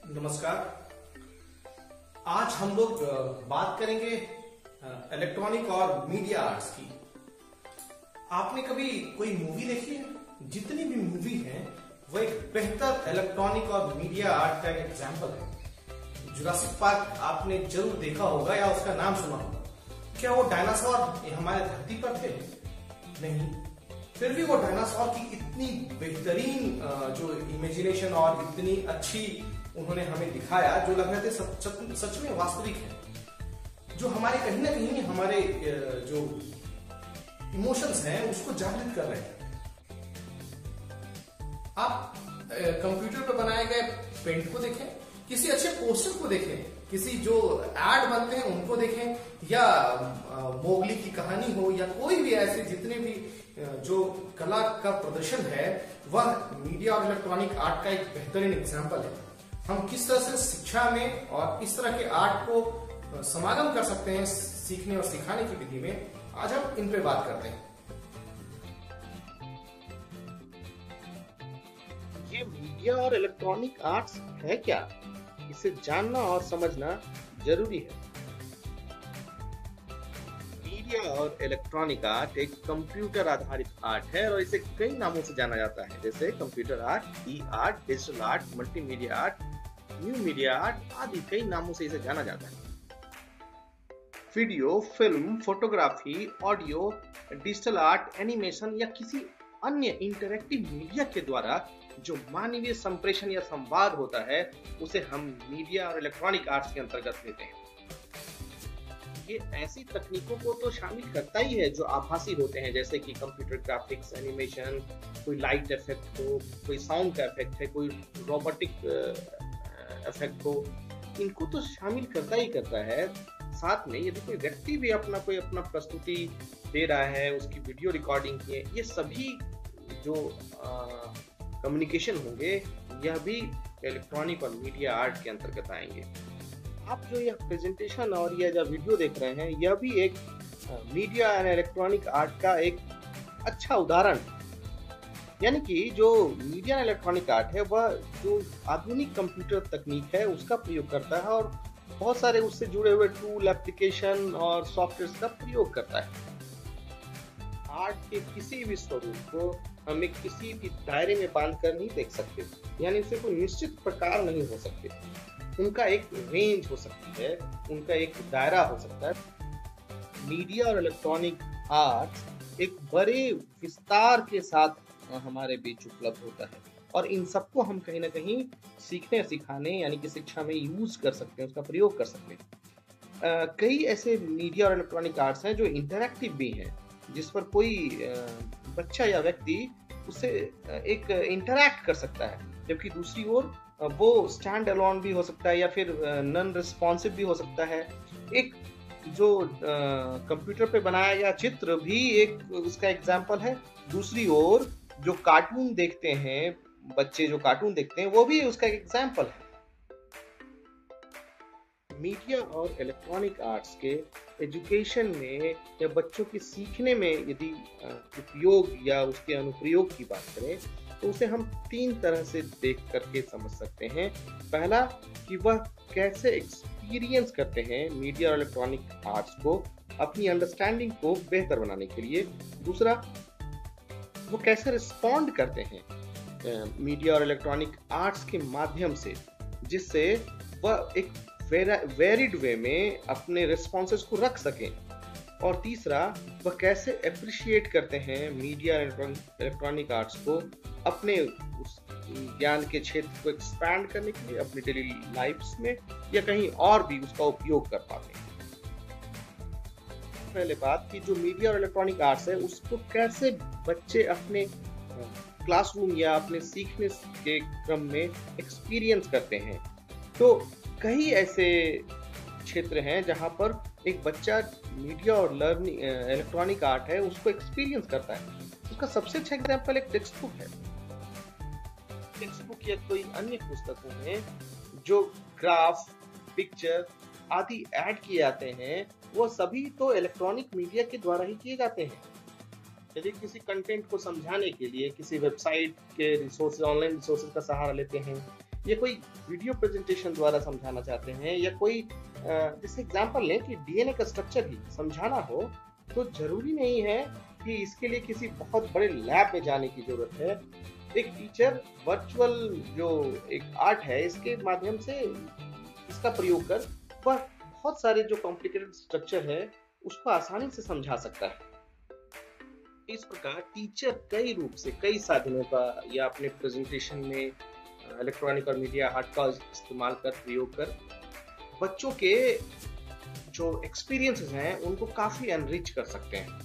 नमस्कार। आज हम लोग बात करेंगे इलेक्ट्रॉनिक और मीडिया आर्ट्स की। आपने कभी कोई मूवी देखी है? जितनी भी मूवी है वो एक बेहतर इलेक्ट्रॉनिक और मीडिया आर्ट का एक एग्जाम्पल है। जुरासिक पार्क आपने जरूर देखा होगा या उसका नाम सुना होगा। क्या वो डायनासोर हमारे धरती पर थे? नहीं, फिर भी वो डायनासोर की इतनी बेहतरीन जो इमेजिनेशन और इतनी अच्छी उन्होंने हमें दिखाया जो लग रहे थे सच में वास्तविक है, जो हमारे कहीं ना कहीं हमारे जो इमोशंस हैं उसको जागृत कर रहे हैं। आप कंप्यूटर पर बनाए गए पेंट को देखें, किसी अच्छे पोस्टर को देखें, किसी जो एड बनते हैं उनको देखें, या मोगली की कहानी हो, या कोई भी ऐसे जितने भी जो कला का प्रदर्शन है वह मीडिया और इलेक्ट्रॉनिक आर्ट का एक बेहतरीन एग्जाम्पल है। हम किस तरह से शिक्षा में और इस तरह के आर्ट को समागम कर सकते हैं सीखने और सिखाने की विधि में, आज हम इन पे बात करते हैं। ये मीडिया और इलेक्ट्रॉनिक आर्ट्स है क्या? इसे जानना और समझना जरूरी है। मीडिया और इलेक्ट्रॉनिक आर्ट एक कंप्यूटर आधारित आर्ट है और इसे कई नामों से जाना जाता है, जैसे computer art, e art, digital art, multimedia art, new media art आदि कई नामों से इसे जाना जाता है। Video, film, photography, audio, digital art, animation या किसी अन्य इंटरैक्टिव मीडिया के द्वारा जो मानवीय संप्रेषण या संवाद होता है उसे हम मीडिया और इलेक्ट्रॉनिक आर्ट्स के अंतर्गत लेते हैं। ये ऐसी तकनीकों को तो शामिल करता ही है जो आभासी होते हैं, जैसे कि कंप्यूटर ग्राफिक्स, एनिमेशन, कोई लाइट इफेक्ट हो, कोई साउंड का इफेक्ट है, कोई रोबोटिक इफेक्ट हो, इनको तो शामिल करता ही करता है। साथ में यदि कोई व्यक्ति भी अपना प्रस्तुति दे रहा है, उसकी वीडियो रिकॉर्डिंग की है, ये सभी जो कम्युनिकेशन होंगे यह भी इलेक्ट्रॉनिक और मीडिया आर्ट के अंतर्गत आएंगे। आप जो यह प्रेजेंटेशन और यह जो वीडियो देख रहे हैं यह भी एक मीडिया और इलेक्ट्रॉनिक आर्ट का एक अच्छा उदाहरण है। यानी कि जो मीडिया और इलेक्ट्रॉनिक आर्ट है वह जो आधुनिक कंप्यूटर तकनीक है उसका प्रयोग करता है और बहुत सारे उससे जुड़े हुए टूल, एप्लीकेशन और सॉफ्टवेयर का प्रयोग करता है। आर्ट के किसी भी स्वरूप को हमें किसी भी दायरे में बांध कर नहीं देख सकते, यानी उसे कोई निश्चित प्रकार नहीं हो सकते। उनका एक रेंज हो सकती है, उनका एक दायरा हो सकता है। मीडिया और इलेक्ट्रॉनिक आर्ट एक बड़े विस्तार के साथ हमारे बीच उपलब्ध होता है और इन सबको हम कहीं ना कहीं सीखने सिखाने यानी कि शिक्षा में यूज कर सकते हैं, उसका प्रयोग कर सकते हैं। कई ऐसे मीडिया और इलेक्ट्रॉनिक आर्ट्स हैं जो इंटरैक्टिव भी हैं, जिस पर कोई बच्चा या व्यक्ति उससे एक इंटरैक्ट कर सकता है, जबकि दूसरी ओर वो स्टैंड अलोन भी हो सकता है या फिर नॉन रिस्पॉन्सिव भी हो सकता है। एक जो कंप्यूटर पे बनाया गया चित्र भी एक उसका एग्जाम्पल है। दूसरी ओर जो कार्टून देखते हैं, बच्चे जो कार्टून देखते हैं वो भी उसका एक एग्जाम्पल है। मीडिया और इलेक्ट्रॉनिक आर्ट्स के एजुकेशन में या बच्चों के सीखने में यदि उपयोग या उसके अनुप्रयोग की बात करें तो उसे हम 3 तरह से देख करके समझ सकते हैं। पहला कि वह कैसे एक्सपीरियंस करते हैं मीडिया और इलेक्ट्रॉनिक आर्ट्स को अपनी अंडरस्टैंडिंग को बेहतर बनाने के लिए। दूसरा, वो कैसे रिस्पॉन्ड करते हैं मीडिया और इलेक्ट्रॉनिक आर्ट्स के माध्यम से, जिससे वह एक वेरिड वे में अपने रिस्पॉन्सेस को रख सकें। और तीसरा, वह कैसे अप्रिशिएट करते हैं मीडिया इलेक्ट्रॉनिक आर्ट्स को अपने उस ज्ञान के क्षेत्र को एक्सपैंड करने के लिए अपनी डेली लाइफ्स में या कहीं और भी उसका उपयोग कर पाते हैं। पहले बात कि जो मीडिया और इलेक्ट्रॉनिक आर्ट्स है उसको कैसे बच्चे अपने क्लासरूम या अपने सीखने के क्रम में एक्सपीरियंस करते हैं। तो कई ऐसे क्षेत्र हैं जहां पर एक बच्चा मीडिया और लर्निंग इलेक्ट्रॉनिक आर्ट है उसको एक्सपीरियंस करता है। उसका सबसे अच्छा एग्जांपल एक टेक्स्ट बुक है। टेक्स्ट बुक या कोई अन्य पुस्तकों में जो ग्राफ, पिक्चर आदि ऐड किए जाते हैं वो सभी तो इलेक्ट्रॉनिक मीडिया के द्वारा ही किए जाते हैं। यदि किसी कंटेंट को समझाने के लिए किसी वेबसाइट के रिसोर्सेज, ऑनलाइन रिसोर्सेज का सहारा लेते हैं या कोई वीडियो प्रेजेंटेशन द्वारा समझाना चाहते हैं, या कोई जैसे एग्जांपल लें कि डीएनए का स्ट्रक्चर ही समझाना हो, तो जरूरी नहीं है कि इसके लिए किसी बहुत बड़े लैब में जाने की जरूरत है। एक टीचर वर्चुअल जो एक आर्ट है, इसके माध्यम से इसका प्रयोग कर वह बहुत सारे जो कॉम्प्लिकेटेड स्ट्रक्चर है उसको आसानी से समझा सकता है। इस प्रकार टीचर कई रूप से, कई साधनों का या अपने प्रेजेंटेशन में इलेक्ट्रॉनिक और मीडिया आर्ट का इस्तेमाल कर, प्रयोग कर बच्चों के जो एक्सपीरियंसेस हैं उनको काफी एनरिच कर सकते हैं।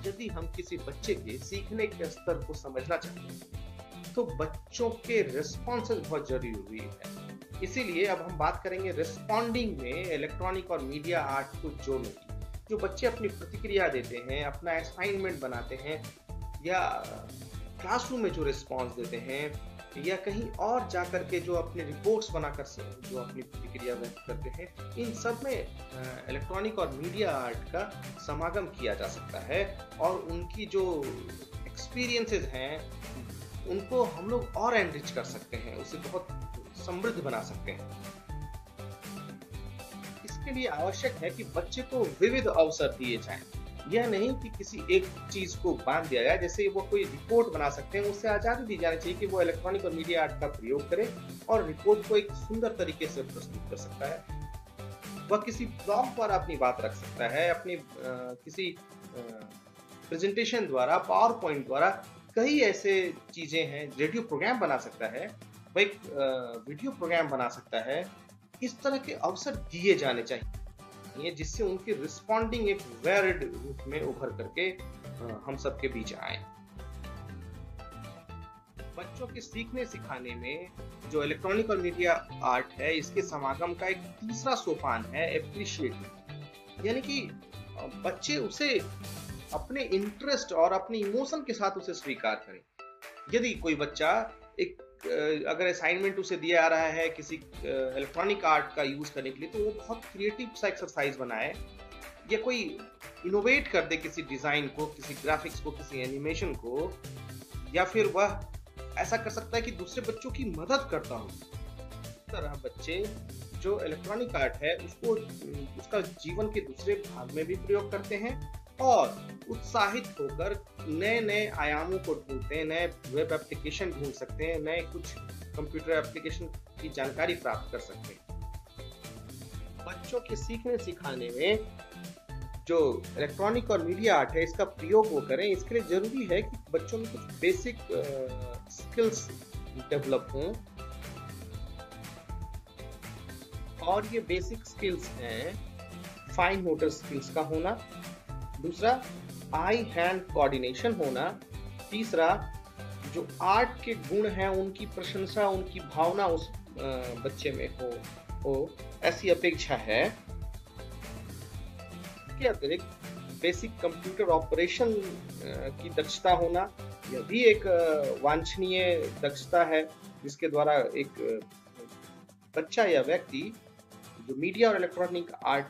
यदि हम किसी बच्चे के सीखने के स्तर को समझना चाहते हैं तो बच्चों के रिस्पॉन्सेज बहुत जरूरी है। इसीलिए अब हम बात करेंगे रिस्पॉन्डिंग में इलेक्ट्रॉनिक और मीडिया आर्ट को जोड़ने की। जो बच्चे अपनी प्रतिक्रिया देते हैं, अपना असाइनमेंट बनाते हैं, या क्लासरूम में जो रिस्पॉन्स देते हैं, या कहीं और जाकर के जो अपने रिपोर्ट्स बनाकर जो अपनी प्रतिक्रिया व्यक्त करते हैं, इन सब में इलेक्ट्रॉनिक और मीडिया आर्ट का समागम किया जा सकता है और उनकी जो एक्सपीरियंसेस हैं उनको हम लोग और एनरिच कर सकते हैं, उसे बहुत समृद्ध बना सकते हैं। इसके लिए आवश्यक है कि बच्चे को विविध अवसर दिए जाएं। यह नहीं कि किसी एक चीज को बांध दिया जाए। जैसे वो कोई रिपोर्ट बना सकते हैं, उससे आजादी दी जानी चाहिए कि वो इलेक्ट्रॉनिक और मीडिया आर्ट का प्रयोग करे और रिपोर्ट को एक सुंदर तरीके से प्रस्तुत कर सकता है। वह किसी ब्लॉग द्वारा अपनी बात रख सकता है, अपनी किसी प्रेजेंटेशन द्वारा, पावर पॉइंट द्वारा, कई ऐसे चीजें हैं। रेडियो प्रोग्राम बना सकता है, वह एक वीडियो प्रोग्राम बना सकता है। इस तरह के अवसर दिए जाने चाहिए जिससे उनकी रिस्पॉन्डिंग एक वेरिड रूप में उभर करके हम सबके बीच आए। बच्चों के सीखने सिखाने में जो इलेक्ट्रॉनिक और मीडिया आर्ट है, इसके समागम का एक तीसरा सोपान है एप्रिशिएट, यानी कि बच्चे उसे अपने इंटरेस्ट और अपने इमोशन के साथ उसे स्वीकार करें। यदि कोई बच्चा अगर असाइनमेंट उसे दिया जा रहा है किसी इलेक्ट्रॉनिक आर्ट का यूज करने के लिए, तो वो बहुत क्रिएटिव सा एक्सरसाइज बनाए, या कोई इनोवेट कर दे किसी डिजाइन को, किसी ग्राफिक्स को, किसी एनिमेशन को, या फिर वह ऐसा कर सकता है कि दूसरे बच्चों की मदद करता हो। इस तरह बच्चे जो इलेक्ट्रॉनिक आर्ट है उसको उसका जीवन के दूसरे भाग में भी प्रयोग करते हैं और उत्साहित होकर नए नए आयामों को ढूंढते हैं, नए वेब एप्लीकेशन ढूंढ सकते हैं, नए कुछ कंप्यूटर एप्लीकेशन की जानकारी प्राप्त कर सकते हैं। बच्चों के सीखने सिखाने में जो इलेक्ट्रॉनिक और मीडिया आर्ट है इसका प्रयोग वो करें। इसके लिए जरूरी है कि बच्चों में कुछ बेसिक स्किल्स डेवलप हों, और ये बेसिक स्किल्स हैं फाइन मोटर स्किल्स का होना, दूसरा आई हैंड कोऑर्डिनेशन होना, तीसरा जो आर्ट के गुण हैं उनकी प्रशंसा, उनकी भावना उस बच्चे में हो ऐसी अपेक्षा है। इसके अतिरिक्त बेसिक कंप्यूटर ऑपरेशन की दक्षता होना, यह भी एक वांछनीय दक्षता है जिसके द्वारा एक बच्चा या व्यक्ति जो मीडिया और इलेक्ट्रॉनिक आर्ट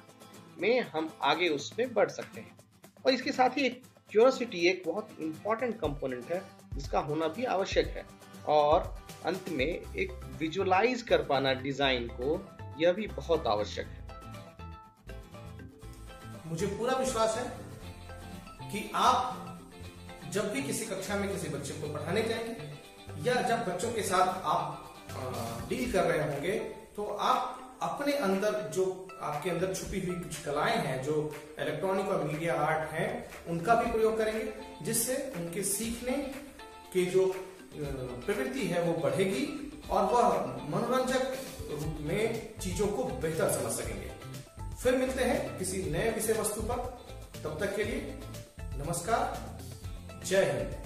में हम आगे उसमें बढ़ सकते हैं। और इसके साथ ही एक क्यूरियोसिटी एक बहुत इंपॉर्टेंट कंपोनेंट है जिसका होना भी आवश्यक है। और अंत में एक विजुअलाइज कर पाना डिजाइन को, यह भी बहुत आवश्यक है। मुझे पूरा विश्वास है कि आप जब भी किसी कक्षा में किसी बच्चे को पढ़ाने जाएंगे या जब बच्चों के साथ आप डील कर रहे होंगे, तो आप अपने अंदर जो आपके अंदर छुपी हुई कुछ कलाएं हैं जो इलेक्ट्रॉनिक और मीडिया आर्ट हैं, उनका भी प्रयोग करेंगे, जिससे उनके सीखने की जो प्रवृत्ति है वो बढ़ेगी और वह मनोरंजक रूप में चीजों को बेहतर समझ सकेंगे। फिर मिलते हैं किसी नए विषय वस्तु पर। तब तक के लिए नमस्कार, जय हिंद।